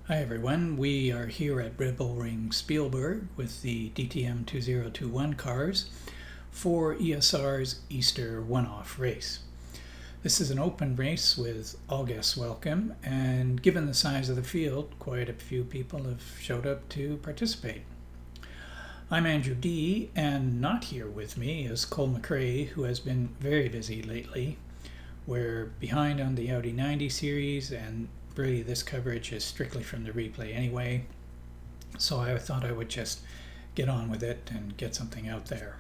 Hi everyone, we are here at Rebel Ring Spielberg with the DTM 2021 cars for ESR's Easter One-Off race. This is an open race with all guests welcome, and given the size of the field, quite a few people have showed up to participate. I'm Andrew Dee, and not here with me is Cole McRae, who has been very busy lately. We're behind on the Audi 90 series, and really this coverage is strictly from the replay anyway, so I thought I would just get on with it and get something out there.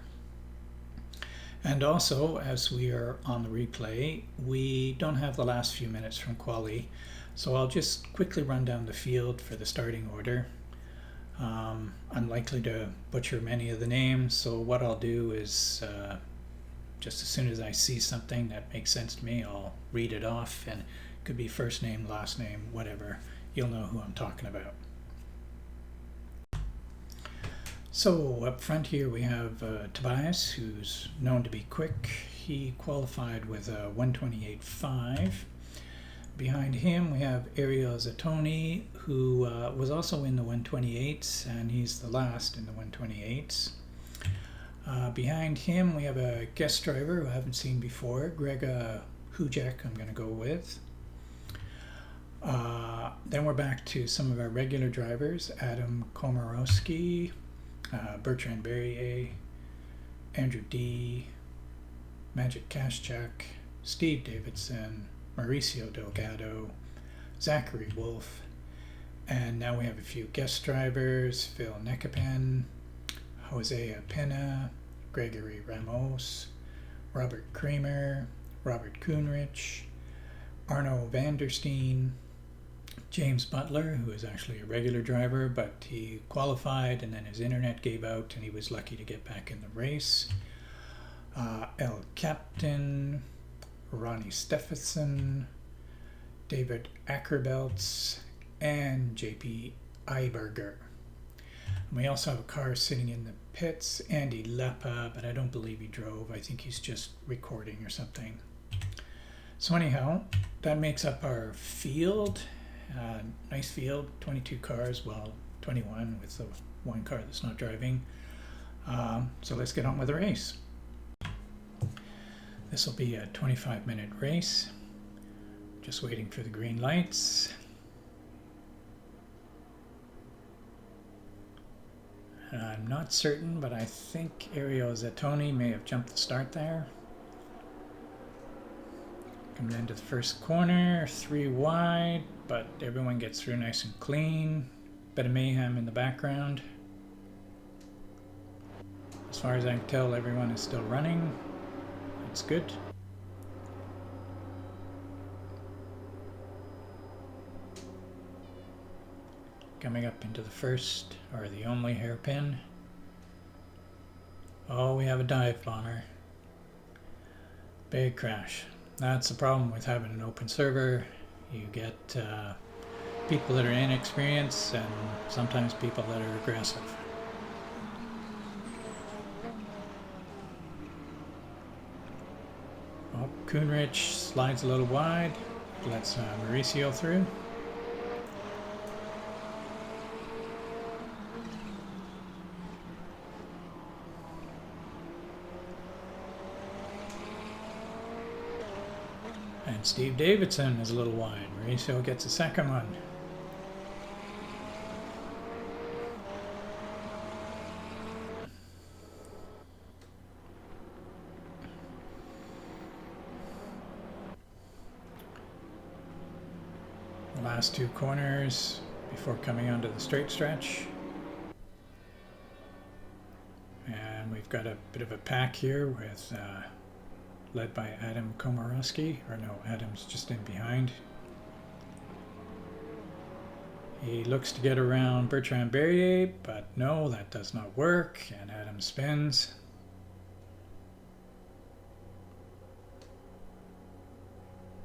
And also, as we are on the replay, we don't have the last few minutes from quali, so I'll just quickly run down the field for the starting order. I'm likely to butcher many of the names, so what I'll do is just as soon as I see something that makes sense to me, I'll read it off, and it could be first name, last name, whatever. You'll know who I'm talking about. So up front here we have Tobias, who's known to be quick. He qualified with a 128.5. Behind him we have Ariel Zattoni, who was also in the 128s, and he's the last in the 128s. Behind him we have a guest driver who I haven't seen before, Greg Hujek, I'm going to go with. Then we're back to some of our regular drivers, Adam Komorowski, Bertrand Berrier, Andrew Dee, Magic Kashchak, Steve Davidson, Mauricio Delgado, Zachary Wolf, and now we have a few guest drivers, Phil Nekapen, Jose Pena, Gregory Ramos, Robert Kramer, Robert Kuhnrich, Arno Vandersteen, James Butler, who is actually a regular driver, but he qualified and then his internet gave out and he was lucky to get back in the race. El Captain, Ronnie Steffensen, David Ackerbelts, and JP Eiberger. And we also have a car sitting in the pits, Andy Leppa, but I don't believe he drove. I think he's just recording or something. So anyhow, that makes up our field. Nice field, 22 cars, well, 21 with the one car that's not driving. So let's get on with the race. This will be a 25-minute race. Just waiting for the green lights. I'm not certain, but I think Ariel Zattoni may have jumped the start there. Coming into the first corner, 3 wide, but everyone gets through nice and clean. Bit of mayhem in the background. As far as I can tell, everyone is still running. That's good. Coming up into the first, or the only hairpin. Oh, we have a dive bomber. Big crash. That's the problem with having an open server. You get people that are inexperienced and sometimes people that are aggressive. Oh, Kuhnrich slides a little wide, lets Mauricio through. And Steve Davidson is a little wide. Mauricio gets a second one. The last 2 corners before coming onto the straight stretch. And we've got a bit of a pack here with led by Adam Komorowski, or no, Adam's just in behind. He looks to get around Bertrand Berrier, but no, that does not work, and Adam spins.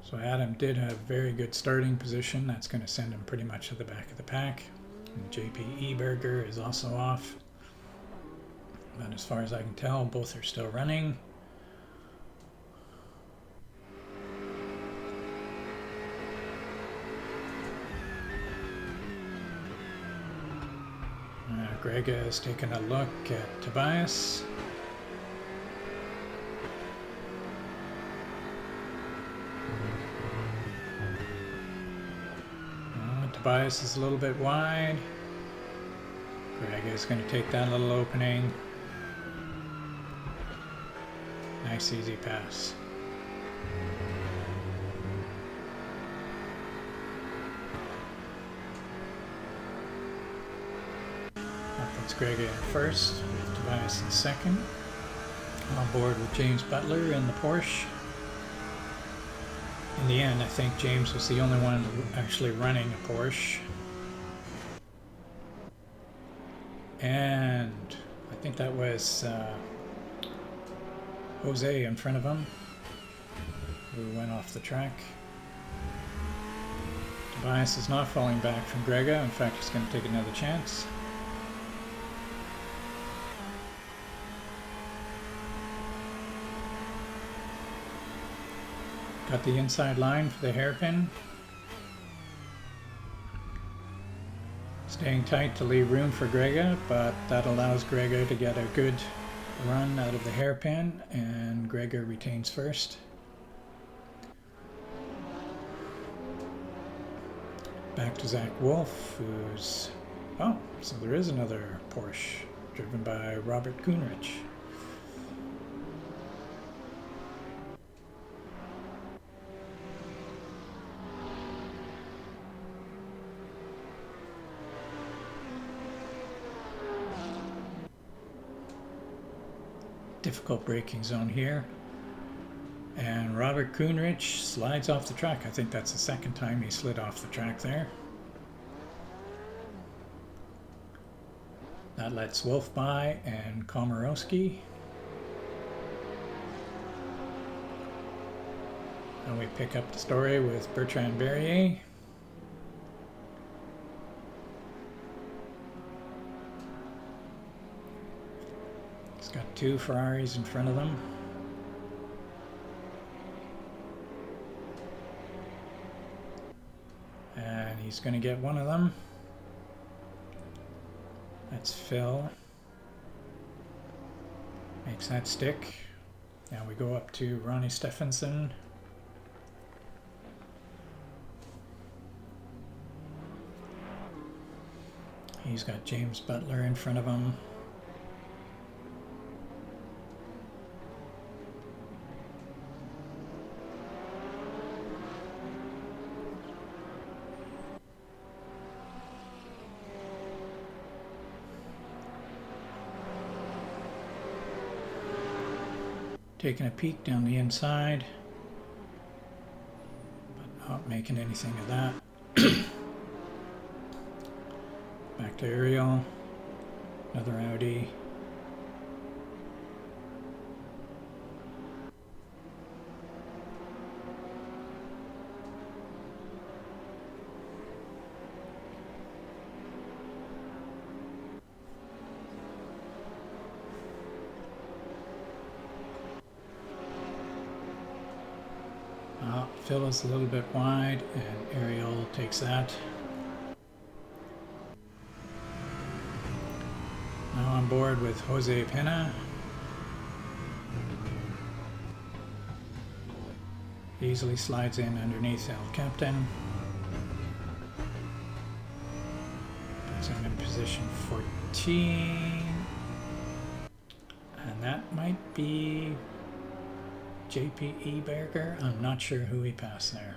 So Adam did have very good starting position. That's going to send him pretty much to the back of the pack. And JP Eiberger is also off. But as far as I can tell, both are still running. Grega is taking a look at Tobias. Tobias is a little bit wide. Grega is going to take that little opening. Nice easy pass. That puts Grega in first, with Tobias in second. On board with James Butler in the Porsche. In the end, I think James was the only one actually running a Porsche. And I think that was Jose in front of him, who went off the track. Tobias is not falling back from Grega. In fact, he's going to take another chance. Got the inside line for the hairpin. Staying tight to leave room for Grega, but that allows Grega to get a good run out of the hairpin, and Grega retains first. Back to Zach Wolf, who's... Oh, so there is another Porsche, driven by Robert Kuhnrich. Difficult braking zone here, and Robert Kuhnrich slides off the track. I think that's the second time he slid off the track there. That lets Wolf by and Komorowski. And we pick up the story with Bertrand Berrier. He's got two Ferraris in front of them. And he's going to get one of them. That's Phil. Makes that stick. Now we go up to Ronnie Stephenson. He's got James Butler in front of him. Taking a peek down the inside, but not making anything of that. Back to Ariel, another Audi. Phil is a little bit wide, and Ariel takes that. Now on board with Jose Pena. Easily slides in underneath El Captain. Puts him in position 14. And that might be JP Eberger. I'm not sure who he passed there.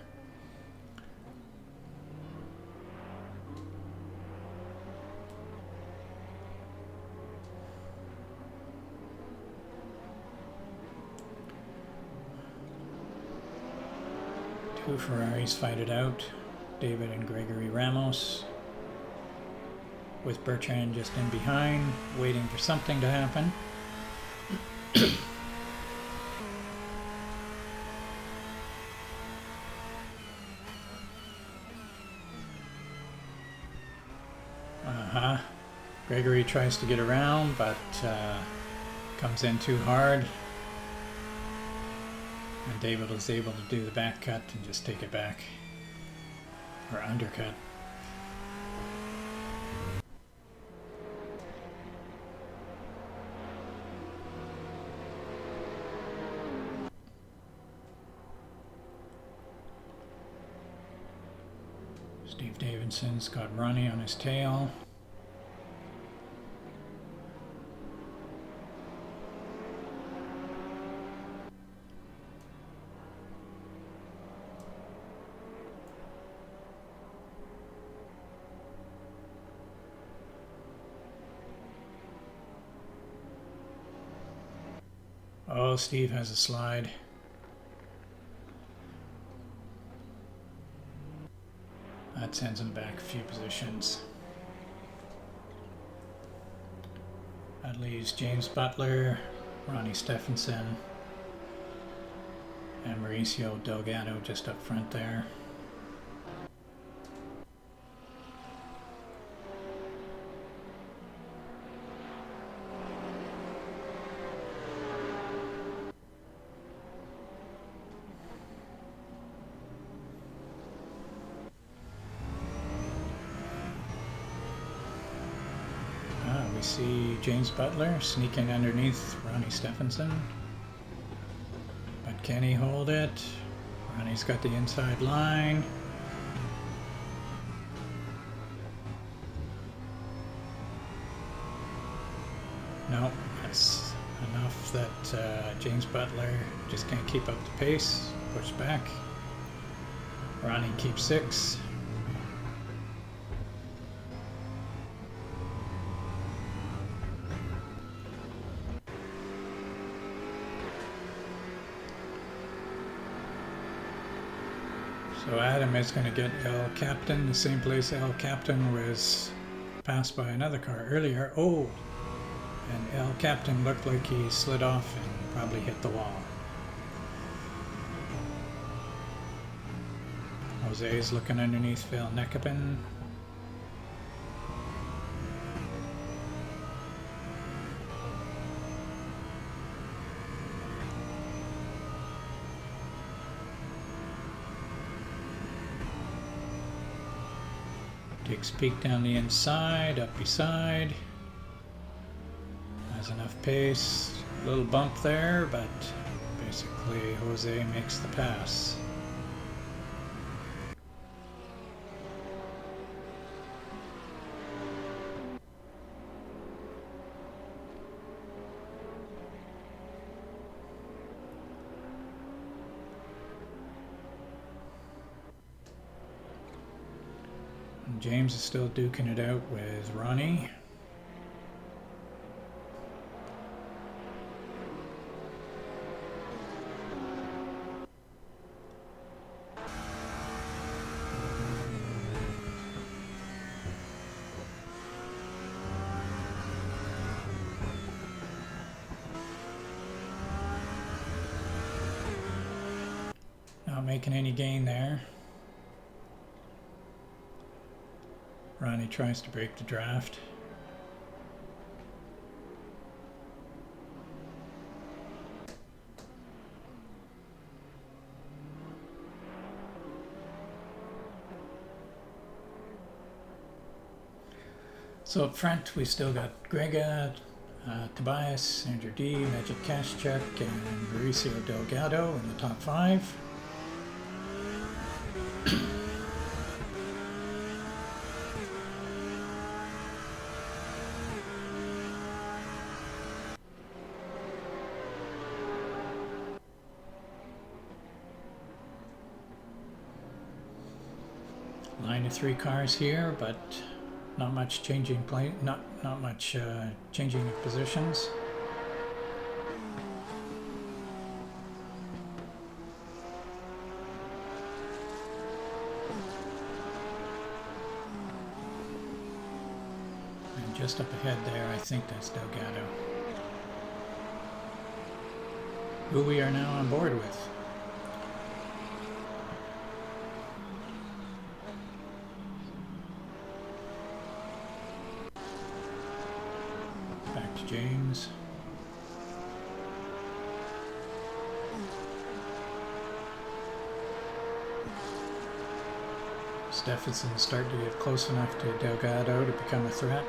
Two Ferraris fight it out. David and Gregory Ramos, with Bertrand just in behind, waiting for something to happen. Gregory tries to get around, but comes in too hard. And David was able to do the back cut and just take it back. Or undercut. Steve Davidson's got Ronnie on his tail. Oh, Steve has a slide. That sends him back a few positions. That leaves James Butler, Ronnie Stephenson, and Mauricio Delgado just up front there. We see James Butler sneaking underneath Ronnie Stephenson. But can he hold it? Ronnie's got the inside line. No, that's enough that James Butler just can't keep up the pace. Push back. Ronnie keeps 6. So Adam is going to get El Captain, the same place El Captain was passed by another car earlier. Oh, and El Captain looked like he slid off and probably hit the wall. Jose's looking underneath Phil Nekapin. Takes a peek down the inside, up beside. Has enough pace. A little bump there, but basically Jose makes the pass. James is still duking it out with Ronnie. Not making any gain there. Ronnie tries to break the draft. So up front we still got Grega, Tobias, Andrew Dee, Magic Kashchuk, and Mauricio Delgado in the top 5. Line of 3 cars here, but not much changing not much changing of positions. And just up ahead there, I think that's Delgado, who we are now on board with. Back to James. Stephenson's starting to get close enough to Delgado to become a threat.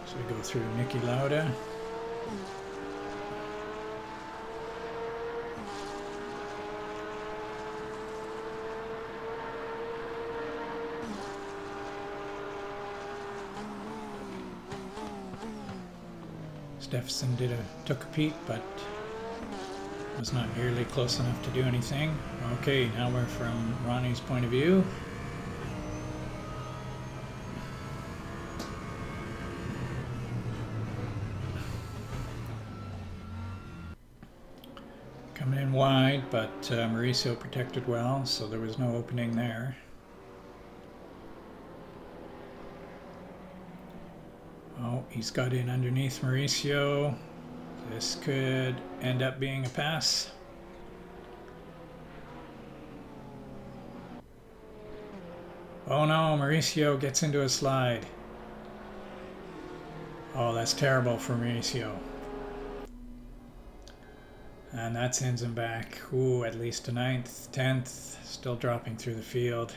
So we go through Nicky Lauda. Steffensen took a peek, but was not nearly close enough to do anything. Okay, now we're from Ronnie's point of view. Coming in wide, but Mauricio protected well, so there was no opening there. Oh, he's got in underneath Mauricio. This could end up being a pass. Oh no, Mauricio gets into a slide. Oh, that's terrible for Mauricio. And that sends him back, ooh, at least to 9th, 10th, still dropping through the field.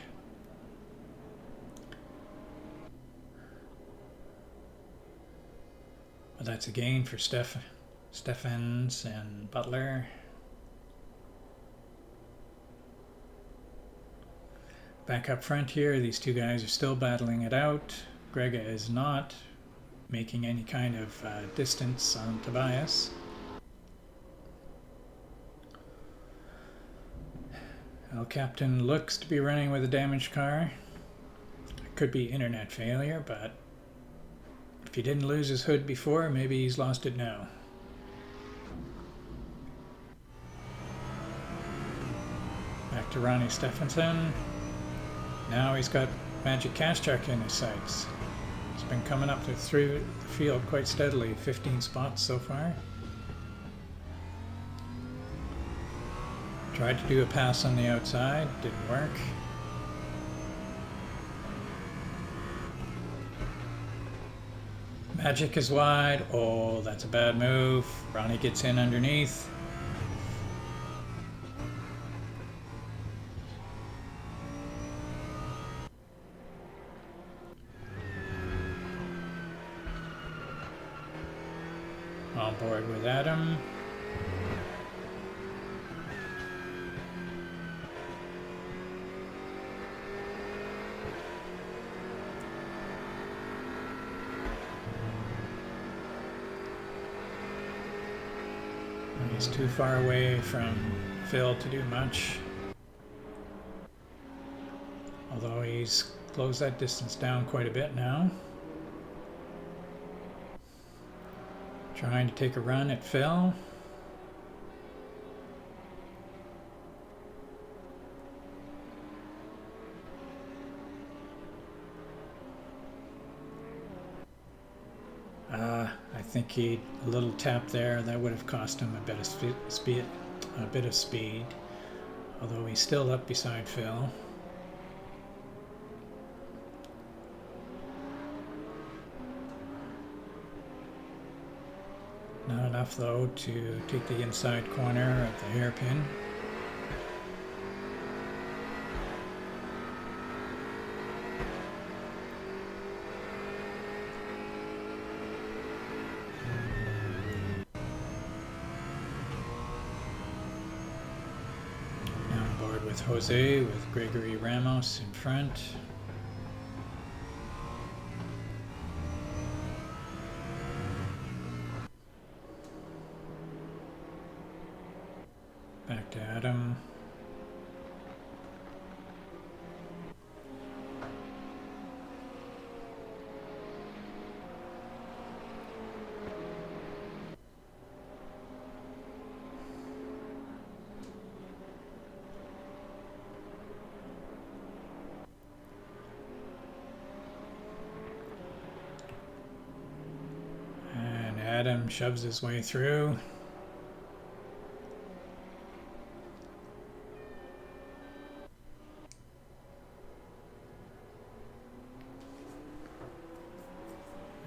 But that's a gain for Steffens and Butler. Back up front here, these two guys are still battling it out. Grega is not making any kind of distance on Tobias. El Captain looks to be running with a damaged car. It could be internet failure, but if he didn't lose his hood before, maybe he's lost it now. Back to Ronnie Steffensen. Now he's got Magic Cash-Check in his sights. He's been coming up through the field quite steadily, 15 spots so far. Tried to do a pass on the outside, didn't work. Magic is wide. Oh, that's a bad move. Ronnie gets in underneath. On board with Adam. He's too far away from Phil to do much. Although he's closed that distance down quite a bit now. Trying to take a run at Phil. I think a little tap there, that would have cost him a bit of speed. Although he's still up beside Phil. Not enough though to take the inside corner of the hairpin. Jose with Gregory Ramos in front. Back to Adam. Adam shoves his way through.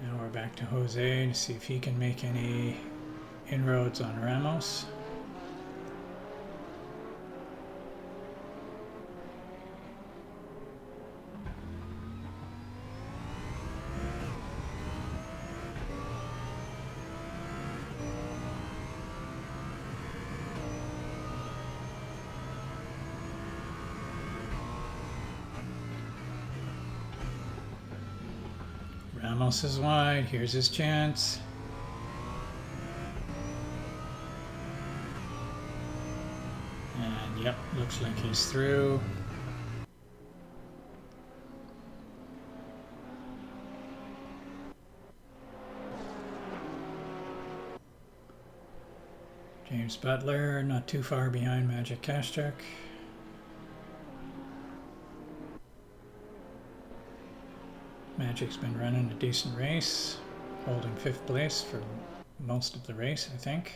Now we're back to Jose to see if he can make any inroads on Ramos. Ramos is wide, here's his chance. Looks like he's through. James Butler, not too far behind Magic Kashchuk. Magic's been running a decent race, holding 5th place for most of the race, I think.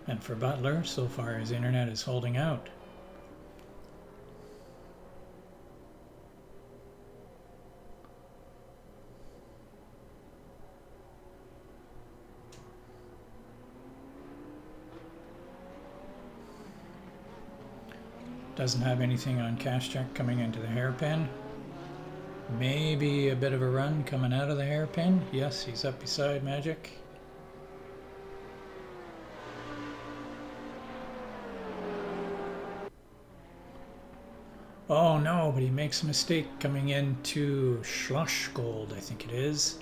And for Butler, so far his internet is holding out. Doesn't have anything on Kashchuk coming into the hairpin. Maybe a bit of a run coming out of the hairpin. Yes, he's up beside Magic. Oh no, but he makes a mistake coming into Schlossgold, I think it is.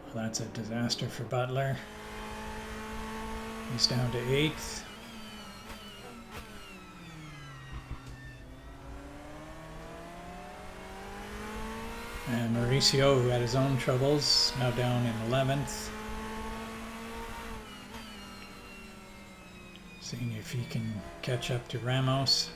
Well, that's a disaster for Butler. He's down to 8th. And Mauricio, who had his own troubles, now down in 11th. Seeing if he can catch up to Ramos.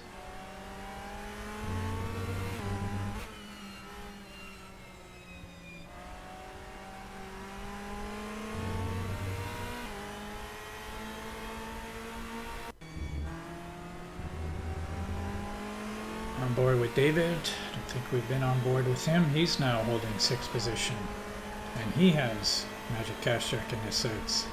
On board with David. I think we've been on board with him. He's now holding 6th position. And he has Magic Kashchuk in his sights.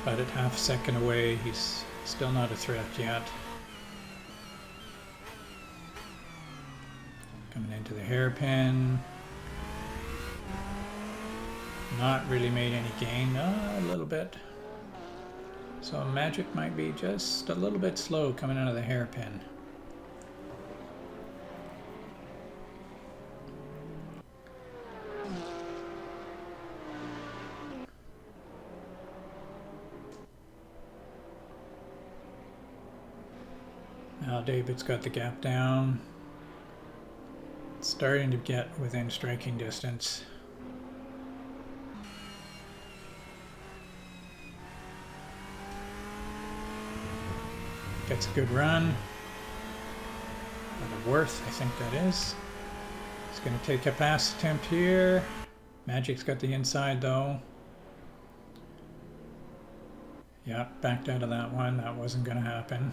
But at half a second away, he's still not a threat yet. Coming into the hairpin. Not really made any gain. A little bit. So Magic might be just a little bit slow coming out of the hairpin. Now David's got the gap down. It's starting to get within striking distance. Gets a good run. Or the worth, I think that is. He's going to take a pass attempt here. Magic's got the inside though. Yep, backed out of that one. That wasn't going to happen.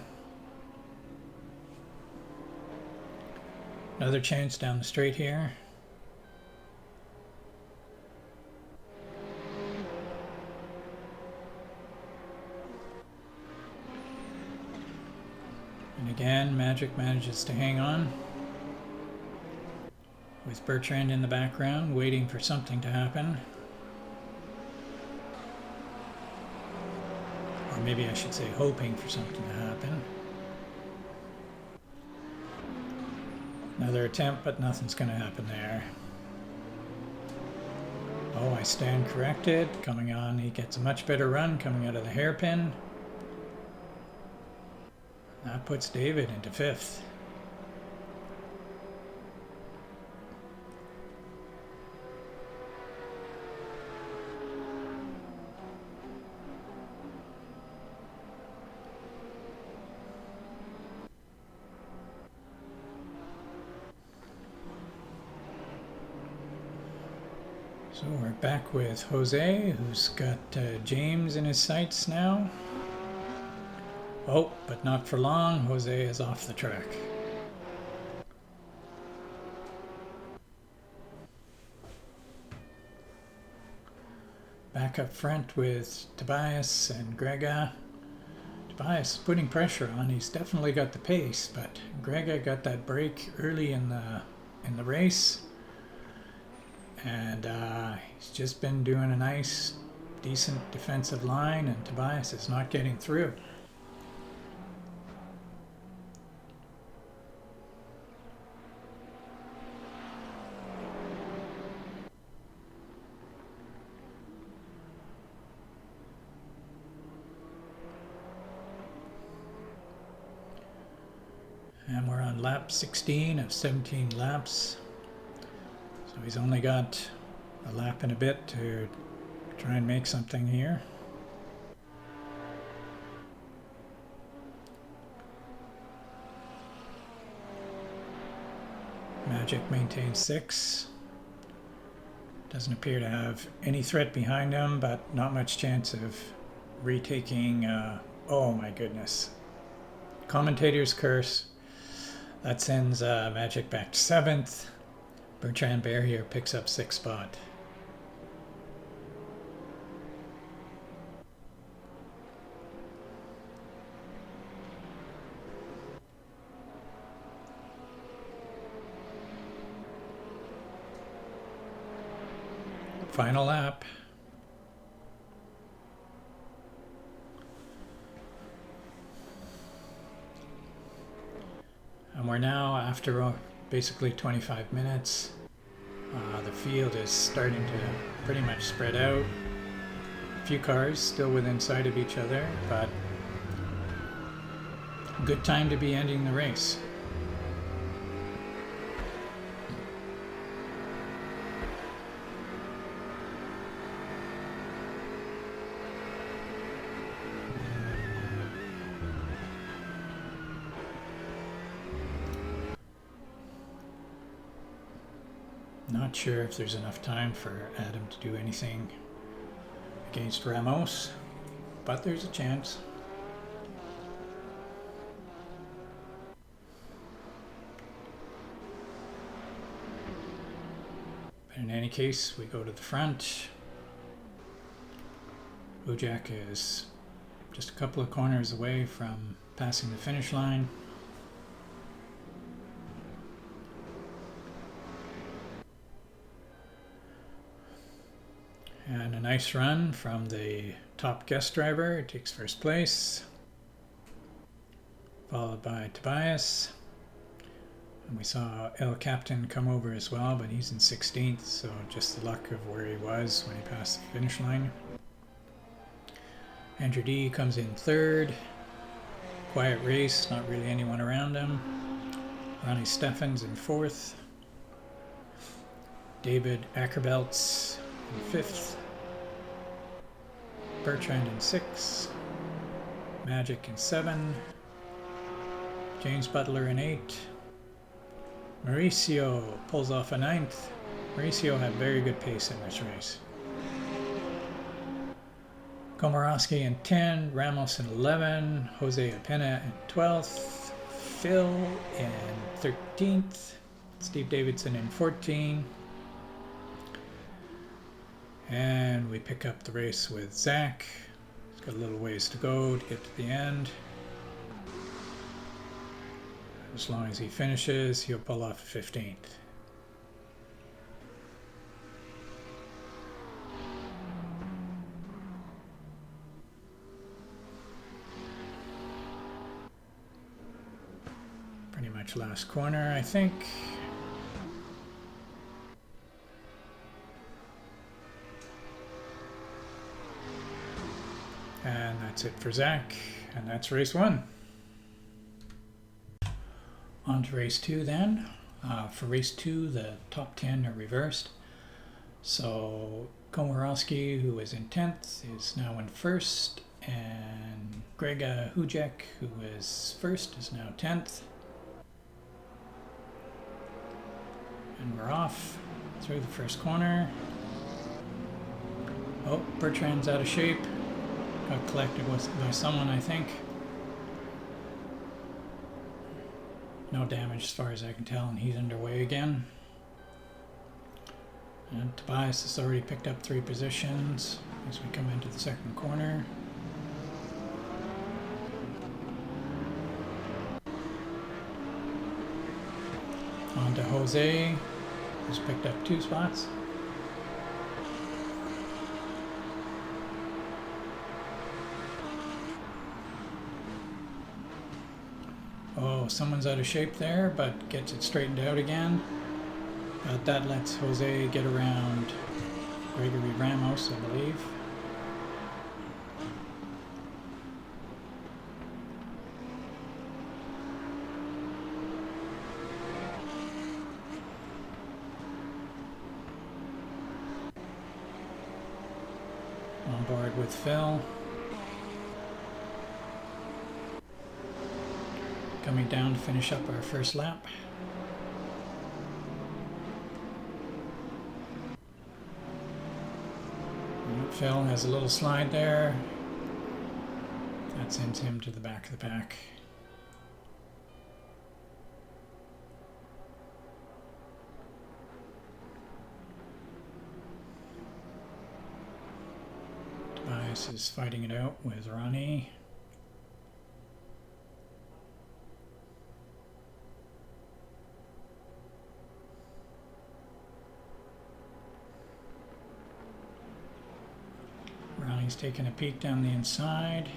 Another chance down the straight here. And again, Magic manages to hang on. With Bertrand in the background, waiting for something to happen. Or maybe I should say hoping for something to happen. Another attempt, but nothing's going to happen there. Oh, I stand corrected. Coming on, he gets a much better run coming out of the hairpin. That puts David into 5th. So we're back with Jose, who's got James in his sights now. Oh, but not for long. Jose is off the track. Back up front with Tobias and Grega. Tobias putting pressure on. He's definitely got the pace, but Grega got that break early in the race. And he's just been doing a nice, decent defensive line, and Tobias is not getting through. And we're on lap 16 of 17 laps. So he's only got a lap and a bit to try and make something here. Magic maintains 6. Doesn't appear to have any threat behind him, but not much chance of retaking. Oh my goodness. Commentator's curse. That sends Magic back to 7th. Bertrand Berrier picks up 6th spot. Final lap. And we're now, after basically 25 minutes, the field is starting to pretty much spread out. A few cars still within sight of each other, but good time to be ending the race. Not sure if there's enough time for Adam to do anything against Ramos, but there's a chance. But in any case, we go to the front. Ujak is just a couple of corners away from passing the finish line. And a nice run from the top guest driver. It takes first place, followed by Tobias. And we saw El Captain come over as well, but he's in 16th, so just the luck of where he was when he passed the finish line. Andrew Dee comes in 3rd. Quiet race, not really anyone around him. Ronnie Steffens in 4th. David Ackerbelts in 5th. Bertrand in 6. Magic in 7. James Butler in 8. Mauricio pulls off a 9th. Mauricio had very good pace in this race. Komorowski in 10. Ramos in 11. Jose Apena in 12th. Phil in 13th. Steve Davidson in 14. And we pick up the race with Zach. He's got a little ways to go to get to the end. As long as he finishes, he'll pull off 15th. Pretty much last corner, I think. And that's it for Zach, and that's race 1. On to race 2 then. For race 2, the top 10 are reversed. So Komorowski, who was in 10th, is now in 1st, and Greg Hujek, who was 1st, is now 10th. And we're off through the first corner. Oh, Bertrand's out of shape. Got collected by someone, I think. No damage as far as I can tell, and he's underway again. And Tobias has already picked up 3 positions as we come into the second corner. On to Jose, who's picked up 2 spots. So someone's out of shape there, but gets it straightened out again. But that lets Jose get around Gregory Ramos, I believe. On board with Phil. Coming down to finish up our first lap. And Phil has a little slide there. That sends him to the back of the pack. Tobias is fighting it out with Ronnie. Ronnie's taking a peek down the inside.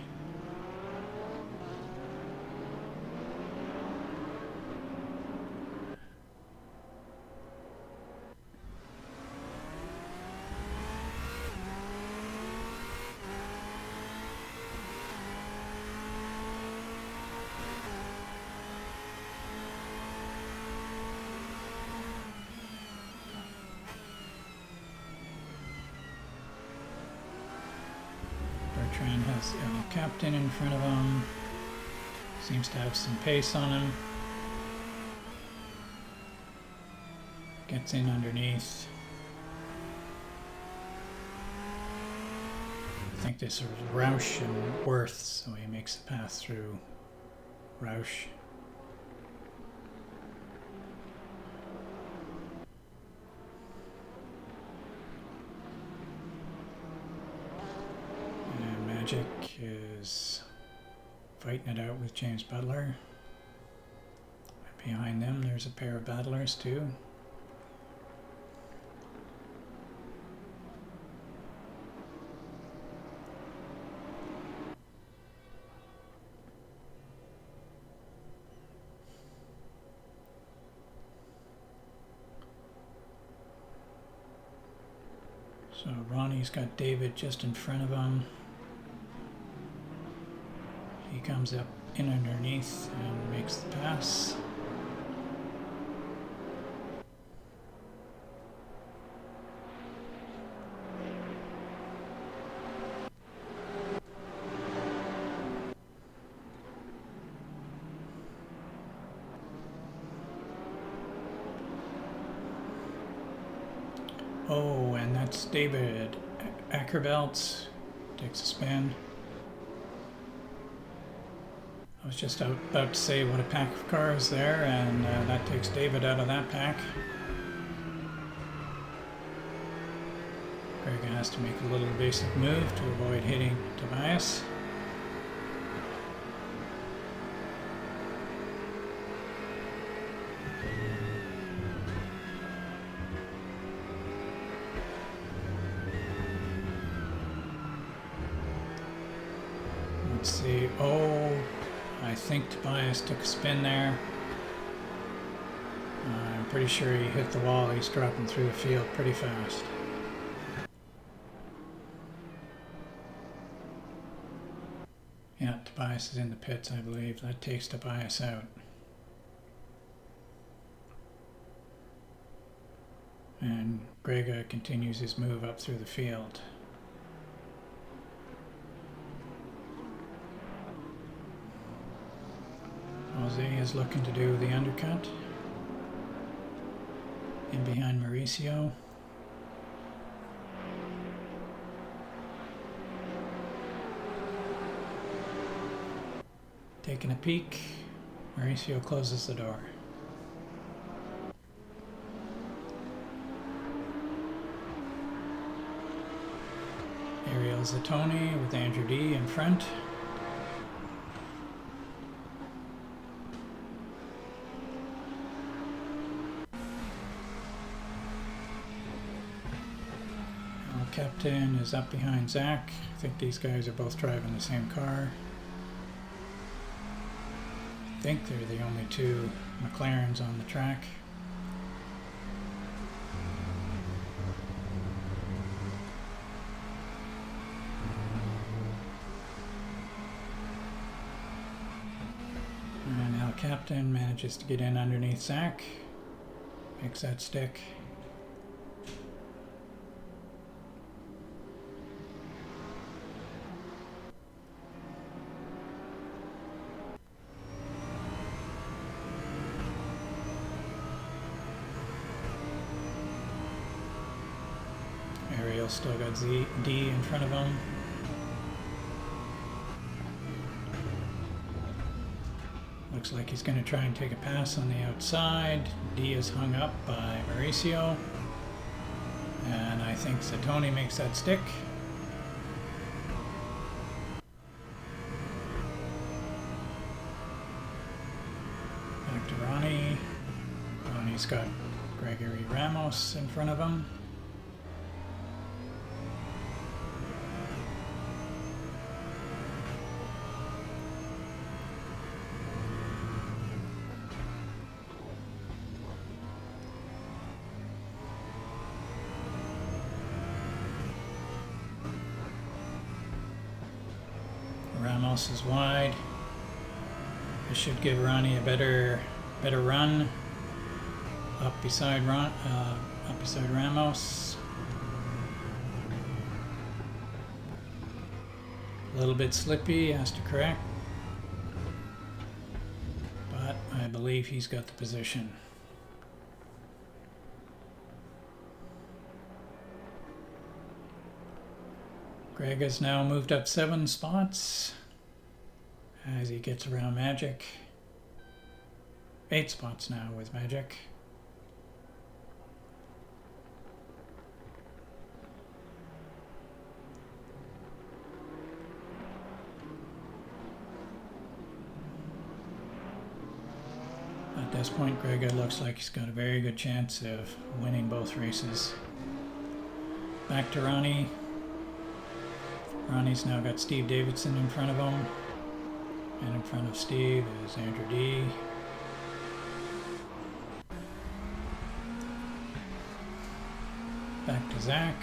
Bertrand has El Captain in front of him. Seems to have some pace on him. Gets in underneath. I think this is Roush and Worth, so he makes the pass through Roush. Magic is fighting it out with James Butler. And behind them there's a pair of battlers too. So Ronnie's got David just in front of him. He comes up in underneath and makes the pass. Oh, and that's David Ackerbelt. Takes a spin. I was just about to say what a pack of cars there, and that takes David out of that pack. Greg has to make a little basic move to avoid hitting Tobias. Let's see. Oh, I think Tobias took a spin there. I'm pretty sure he hit the wall. He's dropping through the field pretty fast. Yeah, Tobias is in the pits, I believe. That takes Tobias out. And Grega continues his move up through the field. Jose is looking to do the undercut. In behind Mauricio. Taking a peek. Mauricio closes the door. Ariel Zatoni with Andrew Dee in front. Captain is up behind Zach. I think these guys are both driving the same car. I think they're the only two McLarens on the track. And now Captain manages to get in underneath Zach. Makes that stick. Ariel's still got D in front of him. Looks like he's going to try and take a pass on the outside. D is hung up by Mauricio. And I think Satoni makes that stick. Back to Ronnie. Ronnie's got Gregory Ramos in front of him. Ramos is wide. This should give Ronnie a better run up beside Ramos. A little bit slippy, has to correct, but I believe he's got the position. Greg has now moved up 7 spots as he gets around Magic. 8 spots now with Magic. At this point, Greg, it looks like he's got a very good chance of winning both races. Back to Ronnie. Ronnie's now got Steve Davidson in front of him. And in front of Steve is Andrew Dee. Back to Zach.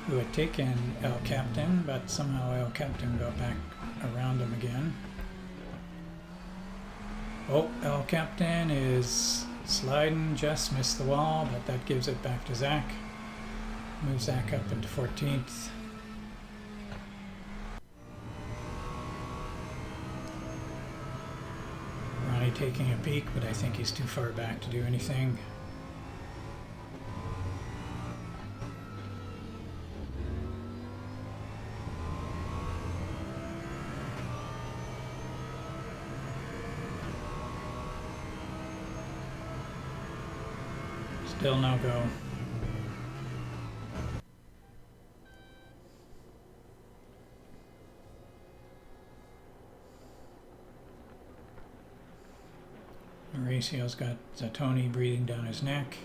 Who had taken El Captain, but somehow El Captain got back around him again. Oh, El Captain is sliding, just missed the wall, but that gives it back to Zach. Moves Zach up into 14th. Ronnie taking a peek, but I think he's too far back to do anything. Still no go. Mauricio's got Zatoni breathing down his neck.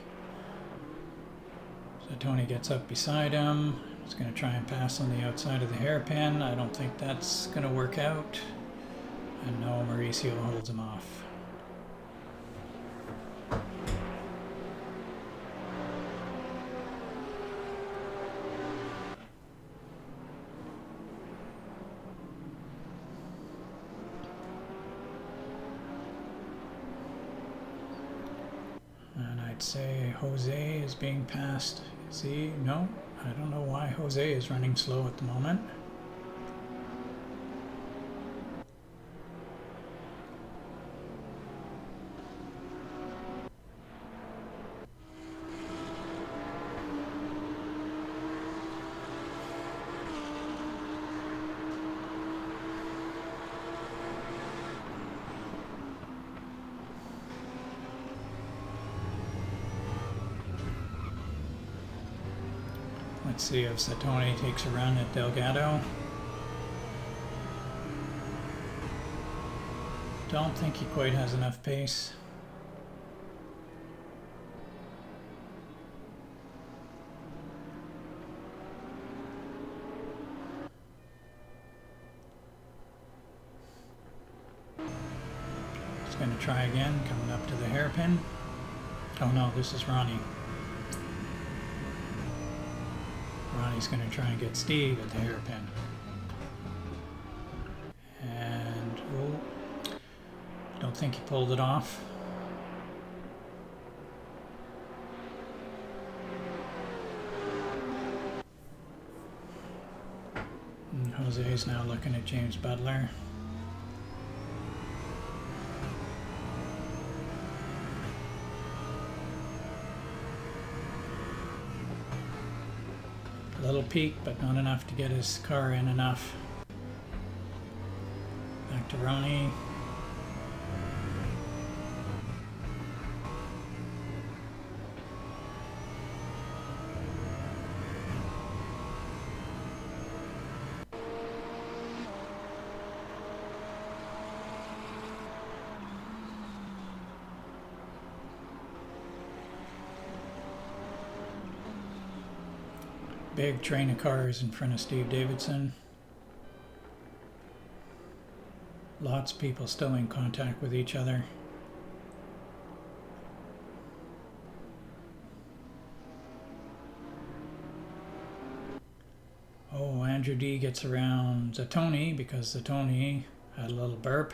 Zatoni gets up beside him. He's going to try and pass on the outside of the hairpin. I don't think that's going to work out. And no, Mauricio holds him off. I'd say Jose is being passed. See, no, I don't know why Jose is running slow at the moment. Let's see if Satoni takes a run at Delgado. Don't think he quite has enough pace. going to try again, coming up to the hairpin. Oh no, this is Ronnie. Ronnie's going to try and get Steve at the hairpin. And, oh, don't think he pulled it off. And Jose's now looking at James Butler. A little peak, but not enough to get his car in enough. Back to Ronnie. Big train of cars in front of Steve Davidson. Lots of people still in contact with each other. Oh, Andrew Dee gets around Zatoni because Zatoni had a little burp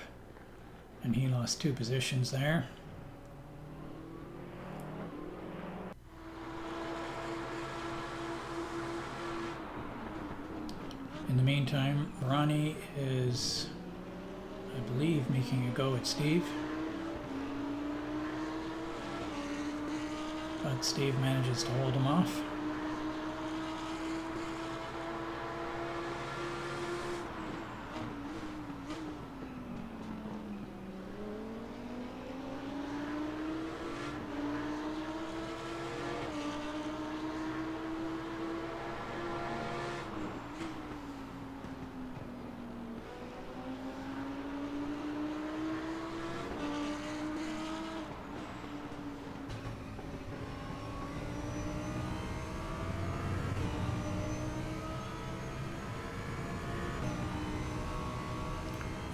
and he lost 2 positions there. In the meantime, Ronnie is, I believe, making a go at Steve. But Steve manages to hold him off.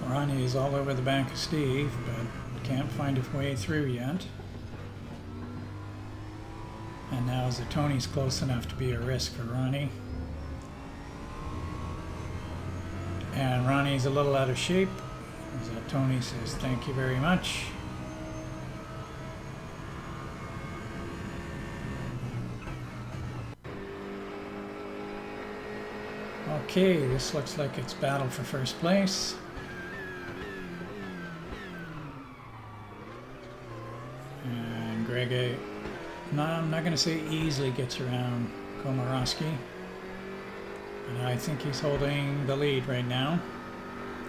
Ronnie is all over the back of Steve, but can't find his way through yet. And now Zatoni's close enough to be a risk for Ronnie. And Ronnie's a little out of shape. Zatoni says thank you very much. Okay, this looks like it's battle for first place. And Greg, no, I'm not going to say easily gets around Komorowski. And I think he's holding the lead right now.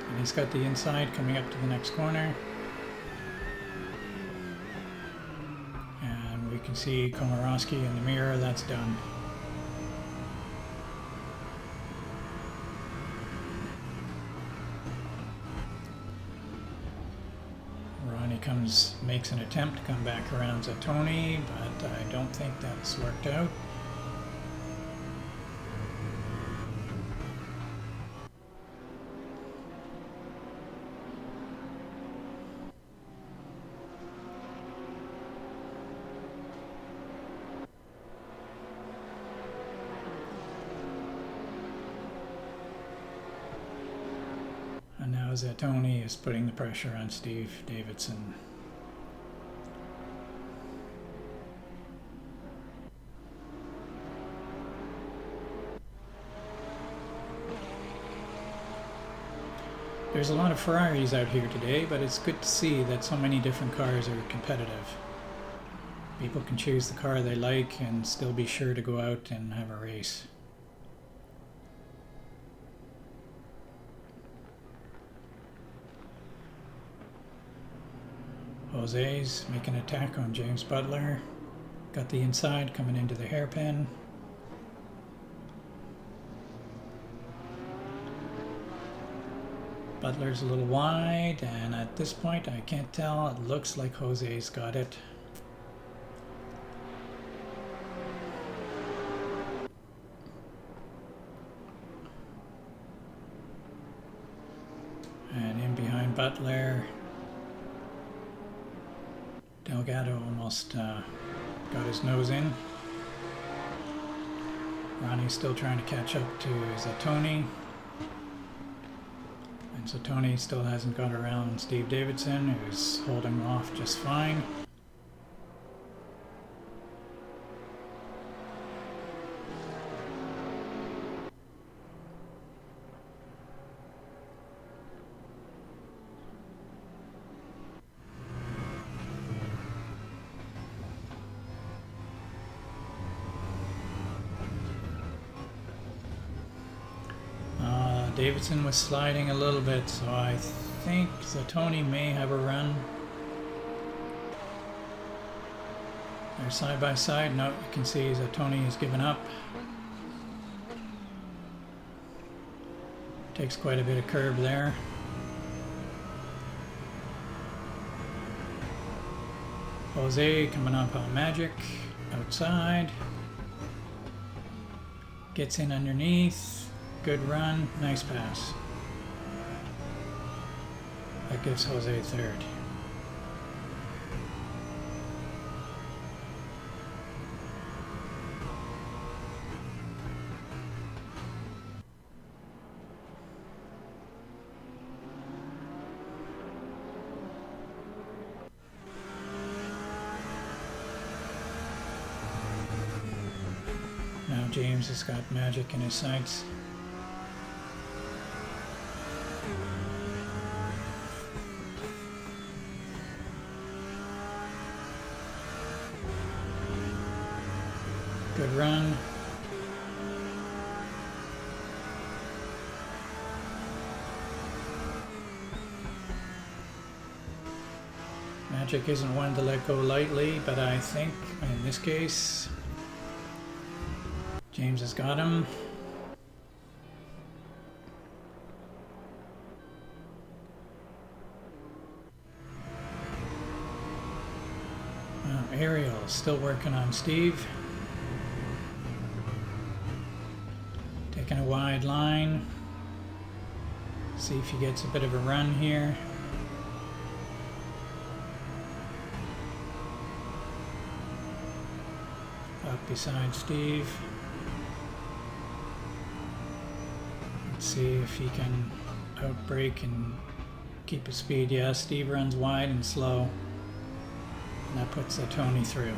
And he's got the inside coming up to the next corner. And we can see Komorowski in the mirror. That's done. Makes an attempt to come back around Zatoni, but I don't think that's worked out. And now Zatoni is putting the pressure on Steve Davidson. There's a lot of Ferraris out here today, but it's good to see that so many different cars are competitive. People can choose the car they like and still be sure to go out and have a race. Jose's making an attack on James Butler. Got the inside coming into the hairpin. Butler's a little wide, and at this point I can't tell. It looks like Jose's got it. And in behind Butler Delgado almost got his nose in. Ronnie's still trying to catch up to Zatoni. And Zatoni still hasn't got around Steve Davidson, who's holding off just fine. Davidson was sliding a little bit, so I think Zatoni may have a run. They're side by side. No, you can see Zatoni has given up. Takes quite a bit of curb there. Jose coming up on Magic, outside. Gets in underneath. Good run, nice pass. That gives Jose third. Now James has got Magic in his sights. Good run. Magic isn't one to let go lightly, but I think in this case, James has got him. Ariel still working on Steve. Taking a wide line. See if he gets a bit of a run here. Up beside Steve. Let's see if he can outbrake and keep his speed. Yeah, Steve runs wide and slow. And that puts Zatoni through.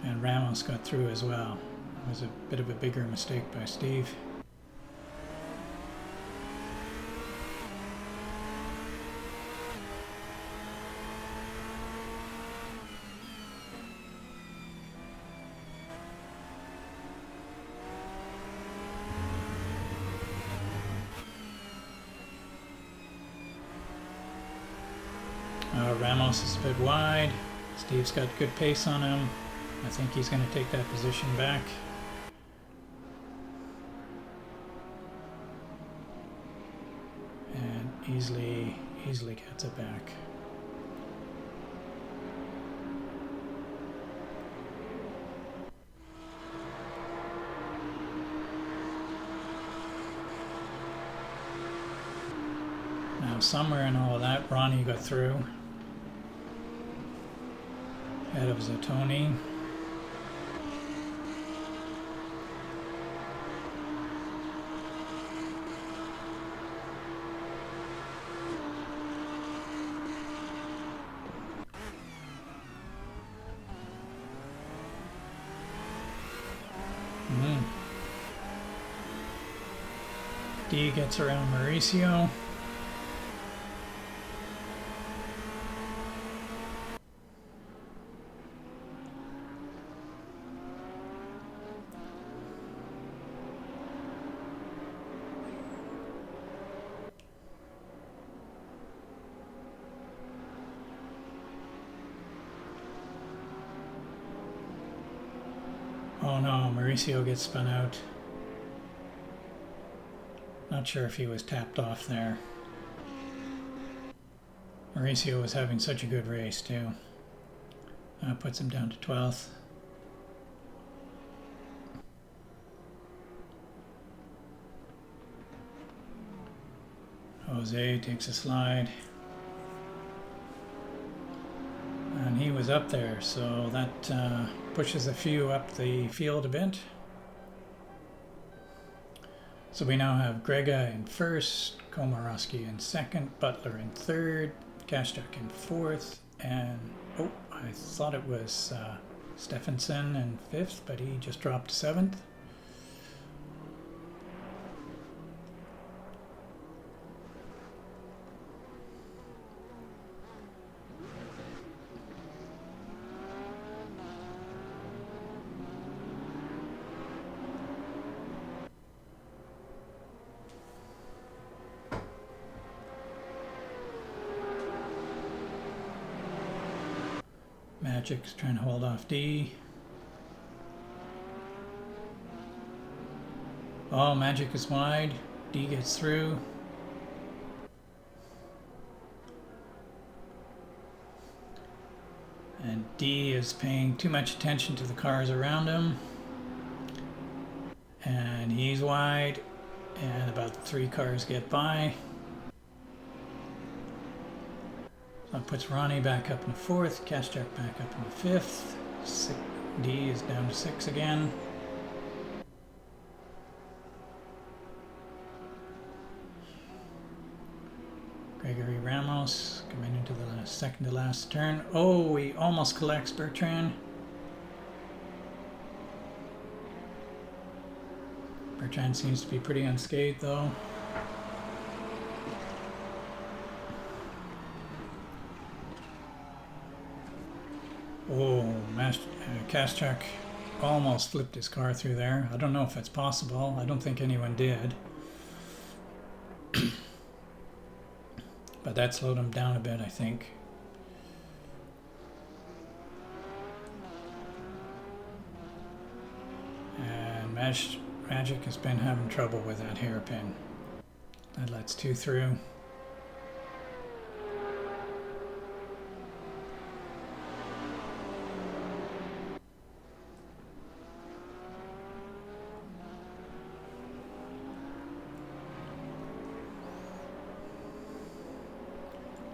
And Ramos got through as well. It was a bit of a bigger mistake by Steve. Ramos is a bit wide. Steve's got good pace on him. I think he's going to take that position back. And easily gets it back. Now somewhere in all of that, Ronnie got through. Ahead of Zatoni. Dee gets around Mauricio. Oh no, Mauricio gets spun out. Not sure if he was tapped off there. Mauricio was having such a good race too. Puts him down to 12th. Jose takes a slide. And he was up there, so that pushes a few up the field a bit. So we now have Grega in first, Komorowski in second, Butler in third, Kashchuk in fourth, and oh, I thought it was Stephenson in fifth, but he just dropped to seventh. Magic's trying to hold off Dee. Oh, Magic is wide. Dee gets through. And Dee is paying too much attention to the cars around him. And he's wide. And about 3 cars get by. So that puts Ronnie back up in the fourth, Kashchuk back up in the fifth. Dee is down to 6 again. Gregory Ramos coming into the second to last turn. Oh, he almost collects Bertrand. Bertrand seems to be pretty unscathed though. Oh, Kashchuk almost flipped his car through there. I don't know if it's possible. I don't think anyone did. But that slowed him down a bit, I think. And Magic has been having trouble with that hairpin. That lets 2 through.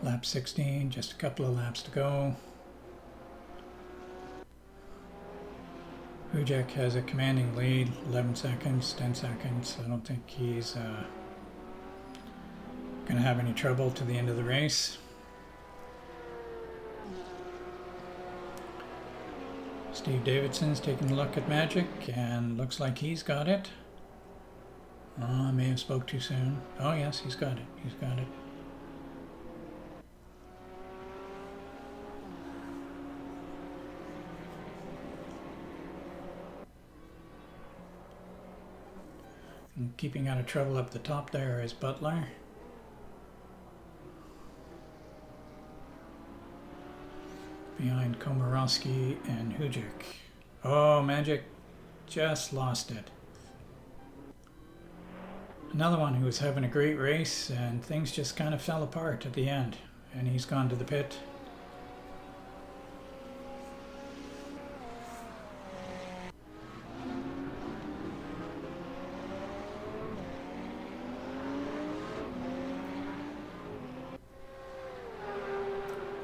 Lap 16, just a couple of laps to go. Hujek has a commanding lead, 11 seconds, 10 seconds. I don't think he's going to have any trouble to the end of the race. Steve Davidson's taking a look at Magic and looks like he's got it. Oh, I may have spoke too soon. Oh yes, he's got it. He's got it. And keeping out of trouble up the top there is Butler. Behind Komorowski and Hujek. Oh, Magic just lost it. Another one who was having a great race and things just kind of fell apart at the end. And he's gone to the pit.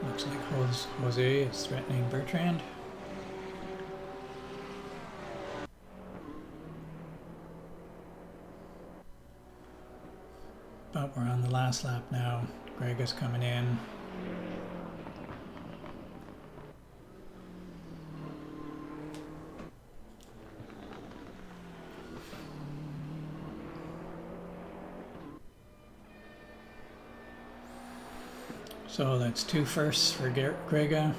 Looks like Jose is threatening Bertrand. But we're on the last lap now. Greg is coming in. So that's 2 firsts for Grega.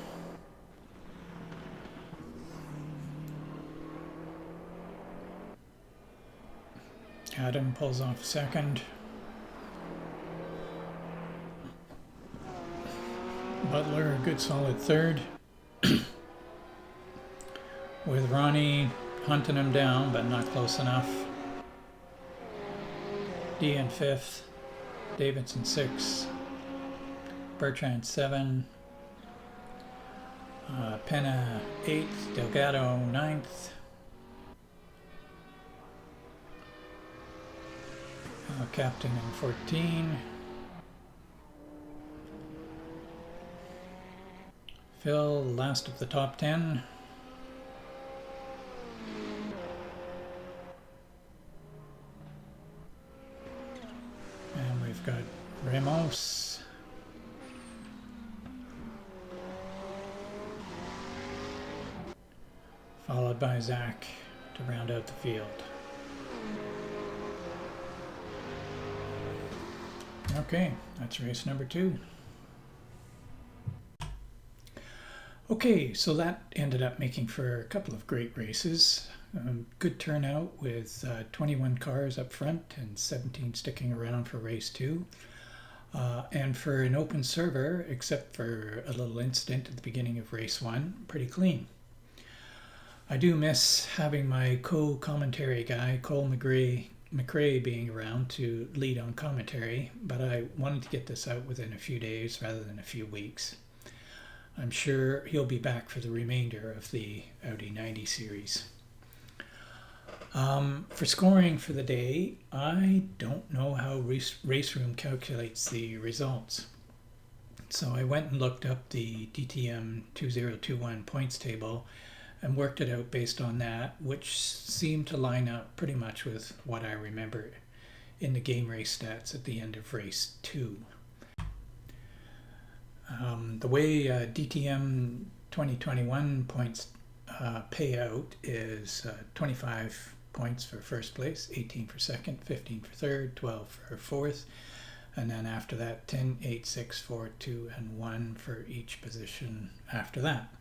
Adam pulls off second. Butler, a good solid third. With Ronnie hunting him down, but not close enough. Dee in 5th. Davidson 6th. Bertrand 7, Pena 8th, Delgado 9th, Captain in 14, Phil, last of the top 10. And we've got Ramos. Followed by Zach to round out the field. Okay, that's race number 2. Okay, so that ended up making for a couple of great races. Good turnout with 21 cars up front and 17 sticking around for race 2. And for an open server, except for a little incident at the beginning of race 1, pretty clean. I do miss having my co-commentary guy, Cole McRae, being around to lead on commentary, but I wanted to get this out within a few days rather than a few weeks. I'm sure he'll be back for the remainder of the Audi 90 series. For scoring for the day, I don't know how Race Room calculates the results. So I went and looked up the DTM 2021 points table and worked it out based on that, which seemed to line up pretty much with what I remember in the game race stats at the end of race 2. The way DTM 2021 points pay out is 25 points for first place, 18 for second, 15 for third, 12 for fourth, and then after that 10, 8, 6, 4, 2, and 1 for each position after that.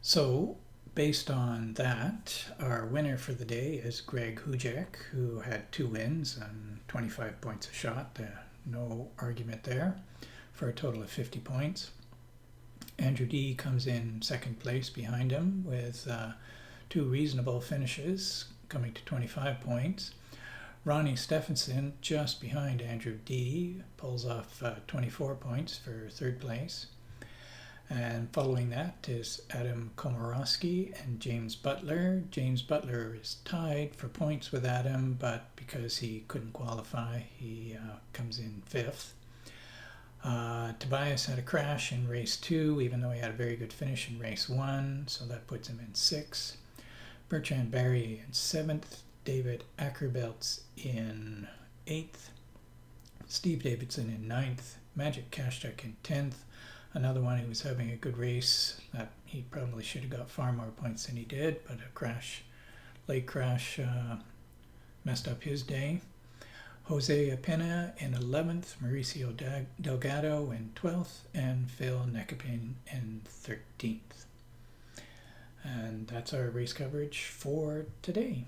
So based on that, our winner for the day is Greg Hujek, who had 2 wins and 25 points a shot. No argument there, for a total of 50 points. Andrew Dee comes in second place behind him with 2 reasonable finishes, coming to 25 points. Ronnie Stephenson, just behind Andrew Dee, pulls off 24 points for third place. And following that is Adam Komorowski and James Butler. James Butler is tied for points with Adam, but because he couldn't qualify, he comes in 5th. Tobias had a crash in race 2, even though he had a very good finish in race 1, so that puts him in 6th. Bertrand Barry in 7th. David Ackerbelts in 8th. Steve Davidson in 9th. Magic Kashchuk in 10th. Another one who was having a good race that he probably should have got far more points than he did, but a late crash messed up his day. Jose Apena in 11th, Mauricio Delgado in 12th, and Phil Nekapin in 13th. And that's our race coverage for today.